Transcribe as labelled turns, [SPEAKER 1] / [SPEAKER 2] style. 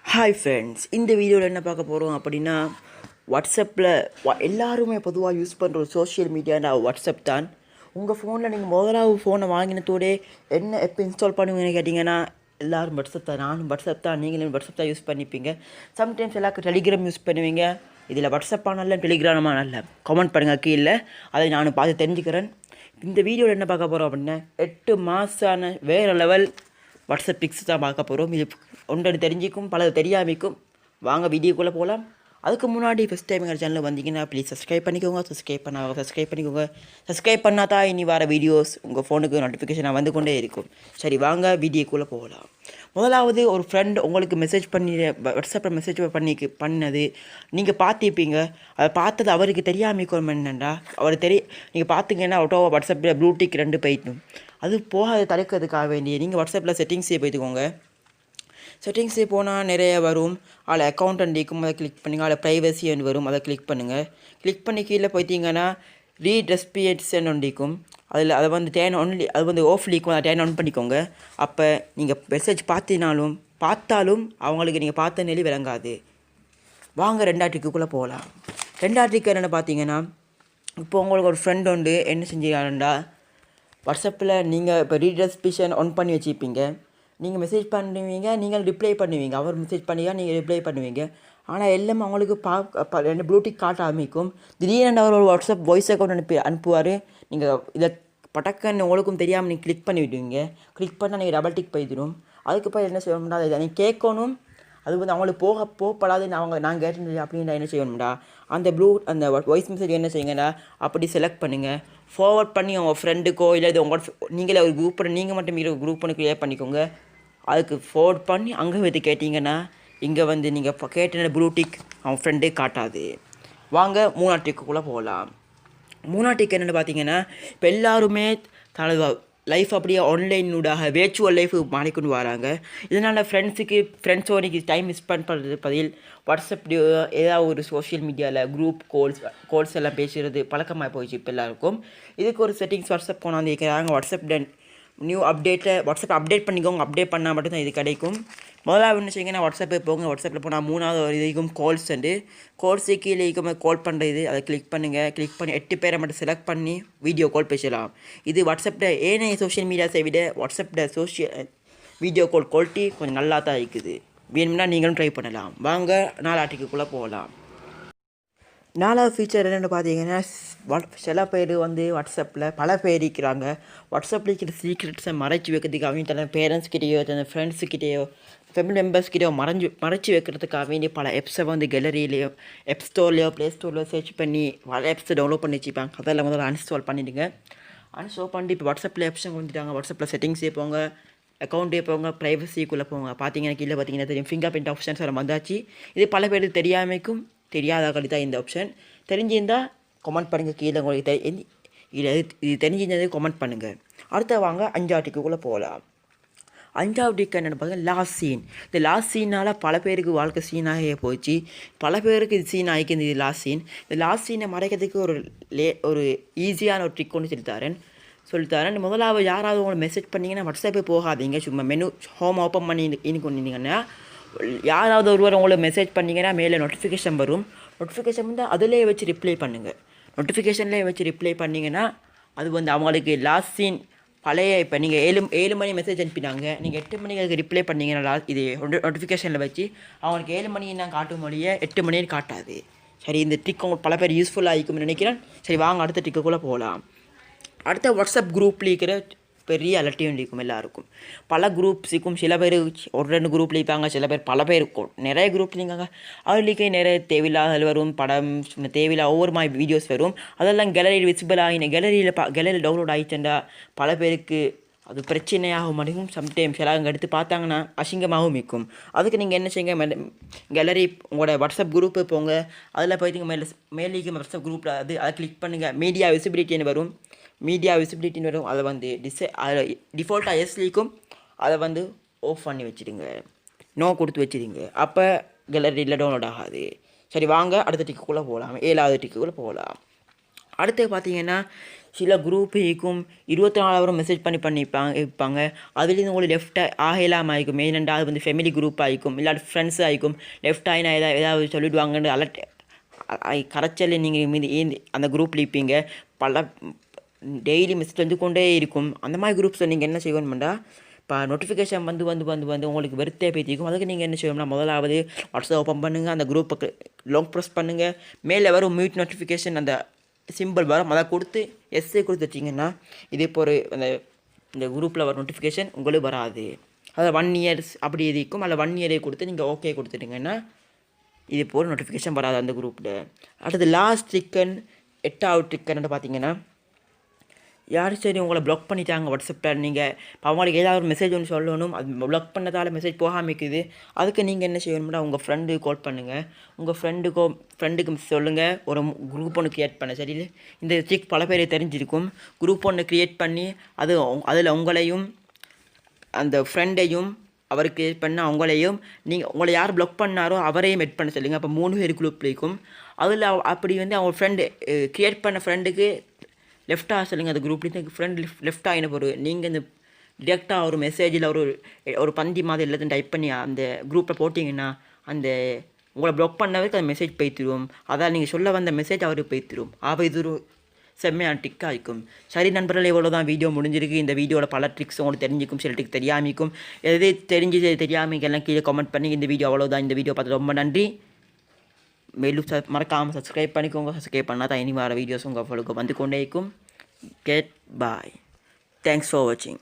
[SPEAKER 1] Hi friends, இந்த வீடியோவில் என்ன பார்க்க போகிறோம் அப்படின்னா, வாட்ஸ்அப்பில் எல்லாருமே பொதுவாக யூஸ் பண்ணுற ஒரு சோஷியல் மீடியானா வாட்ஸ்அப் தான். உங்கள் ஃபோனில் நீங்கள் முதலாவது ஃபோனை வாங்கினதோடே என்ன எப்போ இன்ஸ்டால் பண்ணுவீங்கன்னு கேட்டிங்கன்னா, எல்லோரும் வாட்ஸ்அப் தான். நானும் வாட்ஸ்அப் தான், நீங்களும் வாட்ஸ்அப் தான் யூஸ் பண்ணிப்பீங்க. சம்டைம்ஸ் எல்லாருக்கும் டெலிகிராம் யூஸ் பண்ணுவீங்க. இதில் வாட்ஸ்அப்பாக நல்ல டெலிகிராமாக நல்ல கமெண்ட் பண்ணுங்கள் கீழே, அதை நானும் பார்த்து தெரிஞ்சுக்கிறேன். இந்த வீடியோவில் என்ன பார்க்க போகிறோம் அப்படின்னா, 8 மாதமான வேறு லெவல் வாட்ஸ்அப் பிக்ஸ் தான் பார்க்க போகிறோம். இது ஒன்று தெரிஞ்சிக்கும், பலது தெரியாமிக்கும். வாங்க வீடியோக்குள்ளே போகலாம். அதுக்கு முன்னாடி ஃபஸ்ட் டைம் எங்கள் சேனலில் வந்தீங்கன்னா ப்ளீஸ் சப்ஸ்கிரைப் பண்ணிக்கோங்க. சப்ஸ்கிரைப் பண்ணிக்கோங்க. சப்ஸ்கிரைப் பண்ணால் தான் இனி வர வீடியோஸ் உங்கள் ஃபோனுக்கு நோட்டிஃபிகேஷனாக வந்து கொண்டே இருக்கும். சரி, வாங்க வீடியோக்குள்ளே போகலாம். முதலாவது, ஒரு ஃப்ரெண்ட் உங்களுக்கு மெசேஜ் பண்ணி வாட்ஸ்அப்பில் மெசேஜ் பண்ணது நீங்கள் பார்த்துப்பீங்க. அதை பார்த்தது அவருக்கு தெரியாமிக்கும். என்னென்னா நீங்கள் பார்த்தீங்கன்னா ஆட்டோ வாட்ஸ்அப்பில் ப்ளூடிக் 2 போயிட்டும். அது போக அதை தடுக்கிறதுக்காக வேண்டிய நீங்கள் வாட்ஸ்அப்பில் செட்டிங்ஸே போய்த்துக்கோங்க. செட்டிங்ஸே போனால் நிறைய வரும். அதில் அக்கௌண்ட் அண்டிக்கும், அதை கிளிக் பண்ணுங்கள். அதில் ப்ரைவசி வரும், அதை கிளிக் பண்ணுங்கள். கிளிக் பண்ணி கீழே போய்த்திங்கன்னா ரீட் ரெஸ்பியேட்ஸன் ஒண்டிக்கும். அதில் அதை வந்து அது வந்து ஆஃப் லீக்கும், அதை டேன் ஆன் பண்ணிக்கோங்க. அப்போ நீங்கள் மெசேஜ் பார்த்தாலும் அவங்களுக்கு நீங்கள் பார்த்த நிலை விளங்காது. வாங்க 2வது ட்ரிக்குள்ளே போகலாம். 2வது ட்ரிக் என்னென்னு பார்த்தீங்கன்னா, இப்போ உங்களுக்கு ஒரு ஃப்ரெண்ட் உண்டு, என்ன செஞ்சுக்காரண்டா வாட்ஸ்அப்பில் நீங்கள் இப்போ ரீட் ரெஸ்பிஷன் ஆன் பண்ணி வச்சுப்பீங்க. நீங்கள் மெசேஜ் பண்ணுவீங்க, நீங்கள் ரிப்ளை பண்ணுவீங்க. அவர் மெசேஜ் பண்ணியா நீங்கள் ரிப்ளை பண்ணுவீங்க. ஆனால் எல்லாமே அவங்களுக்கு ரெண்டு ப்ளூடிக் காட்ட ஆரம்பிக்கும். திடீரென்று அவர் ஒரு வாட்ஸ்அப் வாய்ஸ் அக்கௌண்ட் அனுப்புவார். நீங்கள் இதை பட்டக்கன்னு உங்களுக்கும் தெரியாமல் நீங்கள் கிளிக் பண்ணி விடுவீங்க. கிளிக் பண்ணால் நீங்கள் டபுள் டிக் போயிடும். அதுக்கப்புறம் என்ன செய்யணும்னா, அதை நீங்கள் கேட்கணும். அது வந்து அவங்களுக்கு போகப்படாதுன்னு நான் கேட்டேன் அப்படின்னா என்ன செய்யணும்டா, அந்த வாய்ஸ் மெசேஜ் என்ன செய்யுங்கடா, அப்படி செலக்ட் பண்ணுங்கள். ஃபார்வர்ட் பண்ணி உங்கள் ஃப்ரெண்டுக்கோ இல்லை இது நீங்களே ஒரு குரூப் நீங்கள் மட்டும் குரூப் பண்ணி க்ரியேட் பண்ணிக்கோங்க. அதுக்கு ஃபார்வர்ட் பண்ணி அங்கே வந்து கேட்டிங்கன்னா இங்கே வந்து நீங்கள் கேட்ட ப்ளூடிக் அவன் ஃப்ரெண்டே காட்டாது. வாங்க 3வது ட்ரிக்குள்ளே போகலாம். 3வது ட்ரிக் என்னென்னு பார்த்தீங்கன்னா, இப்போ எல்லாருமே தனது லைஃப் அப்படியே ஆன்லைனூடாக வேர்ச்சுவல் லைஃப் மாறிக்கொண்டு வராங்க. இதனால் ஃப்ரெண்ட்ஸோடு டைம் ஸ்பெண்ட் பண்ணுறது பதில் வாட்ஸ்அப்லேயோ ஏதாவது ஒரு சோஷியல் மீடியாவில் குரூப் கால்ஸ் எல்லாம் பேசுகிறது பழக்கமாக போயிடுச்சு இப்போ எல்லாருக்கும். இதுக்கு ஒரு செட்டிங்ஸ் வாட்ஸ்அப் கொண்டாந்து இருக்கிறாங்க. வாட்ஸ்அப் அப்டேட் பண்ணிக்கோங்க. அப்டேட் பண்ணால் மட்டும்தான் இது கிடைக்கும். முதலாவது என்ன செய்யுங்கன்னா, வாட்ஸ்அப்பில் போங்க. வாட்ஸ்அப்பில் போனால் 3வது ஒரு இதுக்கும் கால்ஸு கீழே கால் பண்ணுறது, அதை கிளிக் பண்ணுங்கள். கிளிக் பண்ணி 8 பேரை மட்டும் செலக்ட் பண்ணி வீடியோ கால் பேசலாம். இது வாட்ஸ்அப்பில் ஏனைய சோஷியல் மீடியாஸை விட வாட்ஸ்அப்பில் வீடியோ கால் குவாலிட்டி கொஞ்சம் நல்லா தான் இருக்குது. வேணும்னா நீங்களும் ட்ரை பண்ணலாம். வாங்க 4வது ட்ரிக்குள்ளே போகலாம். 4வது ஃபீச்சர் என்னென்னு பார்த்தீங்கன்னா, சில பேர் வந்து வாட்ஸ்அப்பில் பல பேர் இருக்கிறாங்க. வாட்ஸ்அப்பில் இருக்கிற சீக்ரெட்ஸை மறைச்சி வைக்கிறதுக்காக வேண்டி தன் பேரண்ட்ஸ்கிட்டேயோ தன் ஃப்ரெண்ட்ஸுக்கிட்டேயோ ஃபேமிலி மெம்பர்ஸ்கிட்டேயோ மறைச்சி வைக்கிறதுக்காக வேண்டி பல ஆப்ஸை வந்து கேலரியிலையோ ஆப் ஸ்டோர்லையோ ப்ளே ஸ்டோர்லையோ சர்ச் பண்ணி பல ஆப்ஸை டவுன்லோட் பண்ணி வச்சுப்பாங்க. அதெல்லாம் முதல்ல அன்இன்ஸ்டால் பண்ணிவிடுங்க. அன்இன்ஸ்டால் பண்ணிட்டு இப்போ வாட்ஸ்அப்பில் ஆப்ஸும் வந்துட்டாங்க. வாட்ஸ்அப்பில் செட்டிங்ஸே போங்க, அக்கௌண்ட்டே போங்க, ப்ரைவசிக்குள்ளே போங்க. பார்த்தீங்கன்னா கீழே பார்த்தீங்கன்னா தெரியும், ஃபிங்கர் பிரிண்ட் ஆப்ஷன்ஸ் எல்லாம் வந்தாச்சு. இது பல பேருக்கு தெரியாமைக்கும் தெரியாத தான் இந்த ஆப்ஷன். தெரிஞ்சிருந்தால் கமெண்ட் பண்ணுங்கள் கீழே. உங்களுக்கு இது தெரிஞ்சிருந்தது கமெண்ட் பண்ணுங்கள். அடுத்த வாங்க 5வது ட்ரிக்குள்ளே போகலாம். 5வது ட்ரிக் என்னென்னு பார்த்தீங்கன்னா, லாஸ்ட் சீன். இந்த லாஸ்ட் சீனால் பல பேருக்கு வாழ்க்கை சீனாகவே போச்சு. பல பேருக்கு இது சீன் ஆகிக்குது. இது லாஸ்ட் சீன். இந்த லாஸ்ட் சீனை மறைக்கிறதுக்கு ஒரு ஈஸியான ஒரு ட்ரிக் ஒன்று சொல்லித்தரேன். முதலாவது யாராவது உங்களை மெசேஜ் பண்ணிங்கன்னா வாட்ஸ்அப்பே போகாதீங்க. சும்மா மெனு ஹோம் ஓப்பன் பண்ணி கொண்டிருந்தீங்கன்னா, யாராவது ஒருவர் உங்களை மெசேஜ் பண்ணிங்கன்னா மேலே நோட்டிஃபிகேஷன் வரும். நோட்டிஃபிகேஷன் வந்து அதிலே வச்சு ரிப்ளை பண்ணுங்கள். நோட்டிஃபிகேஷன்லேயே வச்சு ரிப்ளை பண்ணிங்கன்னா அது வந்து அவங்களுக்கு லாஸ்ட் சீன் பழைய இப்போ நீங்கள் 7 மணி மெசேஜ் அனுப்பினாங்க, நீங்கள் 8 மணிக்கு அதுக்கு ரிப்ளை பண்ணிங்கன்னா இது நோட்டிஃபிகேஷனில் வச்சு அவங்களுக்கு 7 மணி நான் காட்டும் மொழியை 8 மணின்னு காட்டாது. சரி, இந்த ட்ரிக் உங்களுக்கு பல பேர் யூஸ்ஃபுல்லாக இருக்கும்னு நினைக்கிறேன். சரி, வாங்க அடுத்த ட்ரிக்குள்ளே போகலாம். அடுத்த வாட்ஸ்அப் குரூப்பில் இருக்கிற பெரிய அலர்ட்டியும் இருக்கும் எல்லாருக்கும். பல குரூப்ஸுக்கும் சில பேர் 1-2 குரூப்பில் இருப்பாங்க, சில பேர் பல பேர் நிறைய குரூப்பில் இருக்காங்க. அவர்களுக்கு நிறைய தேவையில்லாத வரும், படம் தேவையில்லாத ஒவ்வொரு மாதிரி வீடியோஸ் வரும். அதெல்லாம் கேலரியில் விசிபிள் ஆகின கேலரியில் டவுன்லோட் ஆகிட்டா பல பேருக்கு அது பிரச்சனையாகவும் மாட்டேங்கும். சம்டைம்ஸ் எல்லாம் எடுத்து பார்த்தாங்கன்னா அசிங்கமாகவும் இருக்கும். அதுக்கு நீங்கள் என்ன செய்யுங்க, கேலரி உங்களோட வாட்ஸ்அப் குரூப்பு போங்க. அதில் போய்ட்டு மேலே வாட்ஸ்அப் குரூப்பில் அதை கிளிக் பண்ணுங்கள். மீடியா விசிபிலிட்டின்னு வரும். அதை வந்து டிஃபால்ட்டாக எஸ்லிக்கும் அதை வந்து ஆஃப் பண்ணி வச்சுடுங்க, நோ கொடுத்து வச்சுடுங்க. அப்போ கேலரியில் டவுன்லோட் ஆகாது. சரி, வாங்க அடுத்த ட்ரிக்குள்ளே போகலாம். 7வது ட்ரிக்குள்ளே போகலாம். அடுத்து பார்த்தீங்கன்னா சில குரூப் இருக்கும் 24 ஹவரும் மெசேஜ் இருப்பாங்க. அதுலேருந்து உங்களுக்கு லெஃப்ட் ஆகலாமல் ஆகிக்கும். மெயினாக அது வந்து ஃபேமிலி குரூப் ஆகிக்கும், இல்லாட்டி ஃப்ரெண்ட்ஸ் ஆகிக்கும். லெஃப்ட் ஆகினா ஏதாவது சொல்லிவிடுவாங்கன்னு அலர்ட் கரைச்சல் நீங்கள் மீது அந்த குரூப்பில் இருப்பீங்க. பல டெய்லி மெசேஜ் வந்து கொண்டே இருக்கும். அந்த மாதிரி குரூப்ஸில் நீங்கள் என்ன செய்யணும்னா, இப்போ நோட்டிஃபிகேஷன் வந்து உங்களுக்கு வெறுத்தே பேத்திக்கும். அதுக்கு நீங்கள் என்ன செய்யணும்னா, முதலாவது வாட்ஸ்அப் ஓப்பன் பண்ணுங்கள், அந்த குரூப்புக்கு லாங் ப்ரெஸ் பண்ணுங்கள். மேலே வரும் மியூட் நோட்டிஃபிகேஷன் அந்த சிம்பிள் வரும், அதை கொடுத்து எஸ்ஸே கொடுத்து வச்சிங்கன்னா இதே இப்போ இந்த குரூப்பில் வர நோட்டிஃபிகேஷன் உங்களுக்கு வராது. அதை 1 இயர்ஸ் அப்படி இருக்கும். அதில் 1 இயரே கொடுத்து நீங்கள் ஓகே கொடுத்துட்டிங்கன்னா இது போல் நோட்டிஃபிகேஷன் வராது அந்த குரூப்பில். அடுத்து லாஸ்ட் ட்ரிக்கன் 8வது ட்ரிக்கன்னு பார்த்தீங்கன்னா, யார் சரி உங்களை ப்ளாக் பண்ணிட்டாங்க வாட்ஸ்அப்பில், நீங்கள் அவங்களுக்கு ஏதாவது ஒரு மெசேஜ் ஒன்று சொல்லணும், அது ப்ளாக் பண்ணதால் மெசேஜ் போகாமல் இருக்குது. அதுக்கு நீங்கள் என்ன செய்யணும்னா, உங்கள் ஃப்ரெண்டுக்கு கால் பண்ணுங்கள். உங்கள் ஃப்ரெண்டுக்கு சொல்லுங்கள் ஒரு குரூப் ஒன்று க்ரியேட் பண்ண. சரி, இந்த ட்ரிக் பல பேர் தெரிஞ்சிருக்கும். குரூப் ஒன்று க்ரியேட் பண்ணி அதில் உங்களையும் அந்த ஃப்ரெண்டையும் அவர் க்ரியேட் பண்ண அவங்களையும் உங்களை யார் ப்ளாக் பண்ணாரோ அவரையும் எட் பண்ண சொல்லுங்கள். அப்போ 3 பேர் குரூப் இருக்கும். அதில் அப்படி வந்து அவங்க ஃப்ரெண்டு க்ரியேட் பண்ண ஃப்ரெண்டுக்கு லெஃப்டாக சொல்லுங்கள். அந்த குரூப்லேருந்து ஃப்ரெண்ட் லெஃப்ட் ஆகின போகிற நீங்கள் இந்த டிரெக்டாக ஒரு மெசேஜில் ஒரு பந்தி மாதிரி எல்லாத்தையும் டைப் பண்ணி அந்த குரூப்பில் போட்டிங்கன்னா உங்களை ப்ளாக் பண்ணவருக்கு அந்த மெசேஜ் போய்த்திரும். அதான் நீங்கள் சொல்ல வந்த மெசேஜ் அவருக்கு போய்த்திரும். இது ஒரு செம்மையான ட்ரிக்காக இருக்கும். சரி நண்பர்களே, இவ்வளோ தான் வீடியோ முடிஞ்சிருக்கு. இந்த வீடியோவில் பல ட்ரிக்ஸ் உங்களுக்கு தெரிஞ்சிக்கும், சில ட்ரிக் தெரியாமிக்கும். எது தெரியாமிக்கு எல்லாம் கீழே கமெண்ட் பண்ணி. இந்த வீடியோ அவ்வளோதான். இந்த வீடியோ பார்த்து ரொம்ப நன்றி. மேலும் மறக்காமல் சப்ஸ்கிரைப் பண்ணிக்கோங்க. சப்ஸ்கிரைப் பண்ணால் தான் இனி வர வீடியோஸ் உங்களுக்கு வந்து கொண்டே இருக்கும். Get bye. தேங்க்ஸ் ஃபார் வாட்சிங்.